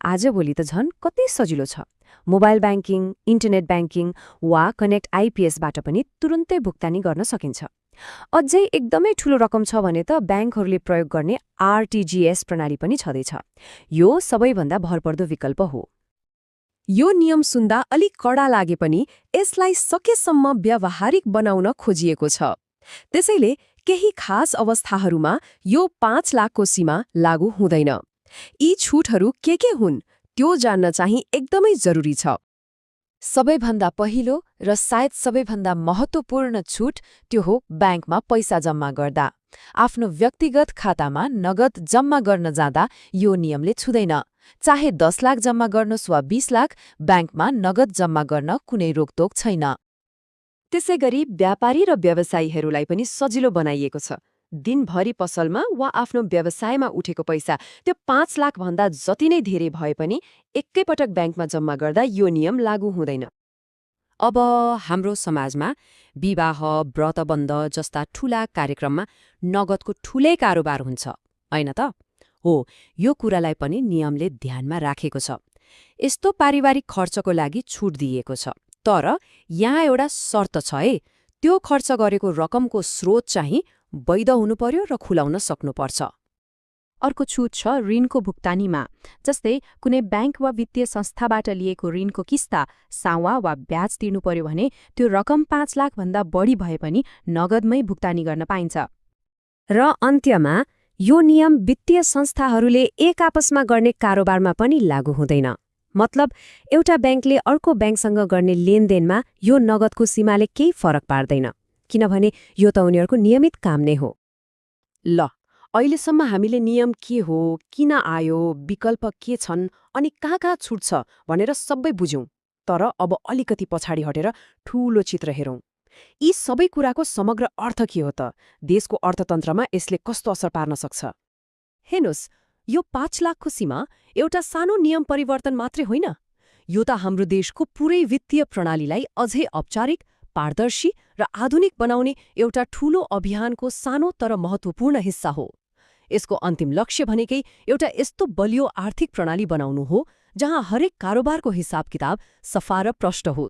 आजभोलि त झन् कति सजिलो छ। मोबाइल ब्याङ्किङ, इन्टरनेट ब्याङ्किङ वा कनेक्ट आइपिएसबाट पनि तुरुन्तै भुक्तानी गर्न सकिन्छ। अझै एकदमै ठूलो रकम छ भने त ब्याङ्कहरूले प्रयोग गर्ने आरटिजिएस प्रणाली पनि छँदैछ। यो सबैभन्दा भरपर्दो विकल्प हो। यो नियम सुन्दा अलिक कडा लागे पनि यसलाई सकेसम्म व्यावहारिक बनाउन खोजिएको छ। त्यसैले केही खास अवस्थाहरूमा यो 5 लाखको सीमा लागू हुँदैन। यी छुटहरू के हुन् त्यो जान्न चाहिँ एकदमै जरुरी छ। सबैभन्दा पहिलो र सायद सबैभन्दा महत्त्वपूर्ण छुट त्यो हो ब्याङ्कमा पैसा जम्मा गर्दा। आफ्नो व्यक्तिगत खातामा नगद जम्मा गर्न जाँदा यो नियमले छुँदैन। चाहे 10 लाख जम्मा गर्नुहोस् वा 20 लाख, ब्याङ्कमा नगद जम्मा गर्न कुनै रोकटोक छैन। त्यसैगरी व्यापारी र व्यवसायीहरूलाई पनि सजिलो बनाइएको छ। दिनभरि पसलमा वा आफ्नो व्यवसायमा उठेको पैसा त्यो 5 लाख भन्दा जति नै धेरै भए पनि एकैपटक ब्याङ्कमा जम्मा गर्दा यो नियम लागू हुँदैन। अब हाम्रो समाजमा विवाह, व्रतबन्ध जस्ता ठूला कार्यक्रममा नगदको ठूलै कारोबार हुन्छ, होइन त? हो, यो कुरालाई पनि नियमले ध्यानमा राखेको छ। यस्तो पारिवारिक खर्चको लागि छुट दिइएको छ। तर यहाँ एउटा शर्त छ है, त्यो खर्च गरेको रकमको स्रोत चाहिँ वैध हुनु पर्यो र खुलाउन सक्नुपर्छ। अर्को छुट छ ऋणको भुक्तानीमा। जस्तै कुनै ब्याङ्क वा वित्तीय संस्थाबाट लिएको ऋणको किस्ता, सावा वा ब्याज तिर्नु पर्यो भने त्यो रकम 5 लाखभन्दा बढी भए पनि नगदमै भुक्तानी गर्न पाइन्छ। र अन्त्यमा यो नियम वित्तीय संस्थाहरूले एक आपसमा गर्ने कारोबारमा पनि लागू हुँदैन। मतलब एउटा ब्याङ्कले अर्को ब्याङ्कसँग गर्ने लेनदेनमा यो नगदको सीमाले केही फरक पार्दैन, किनभने यो त उनीहरूको नियमित काम नै हो। ल, अहिलेसम्म हामीले नियम के हो, किन आयो, विकल्प के छन् अनि कहाँ छुट्छ भनेर सबै बुझ्यौं। तर अब अलिकति पछाडि हटेर ठूलो चित्र हेरौं। यी सबै कुराको समग्र अर्थ के हो त? देशको अर्थतन्त्रमा यसले कस्तो असर पार्न सक्छ? हेर्नुस्, यो 5 लाखको सीमा एउटा सानो नियम परिवर्तन मात्रै होइन। यो त हाम्रो देशको पुरै वित्तीय प्रणालीलाई अझै औपचारिक, पारदर्शी र आधुनिक बनाउने एउटा ठूलो अभियानको सानो तर महत्त्वपूर्ण हिस्सा हो। यसको अन्तिम लक्ष्य भनेकै एउटा यस्तो बलियो आर्थिक प्रणाली बनाउनु हो जहाँ हरेक कारोबारको हिसाब किताब सफा र प्रष्ट हो।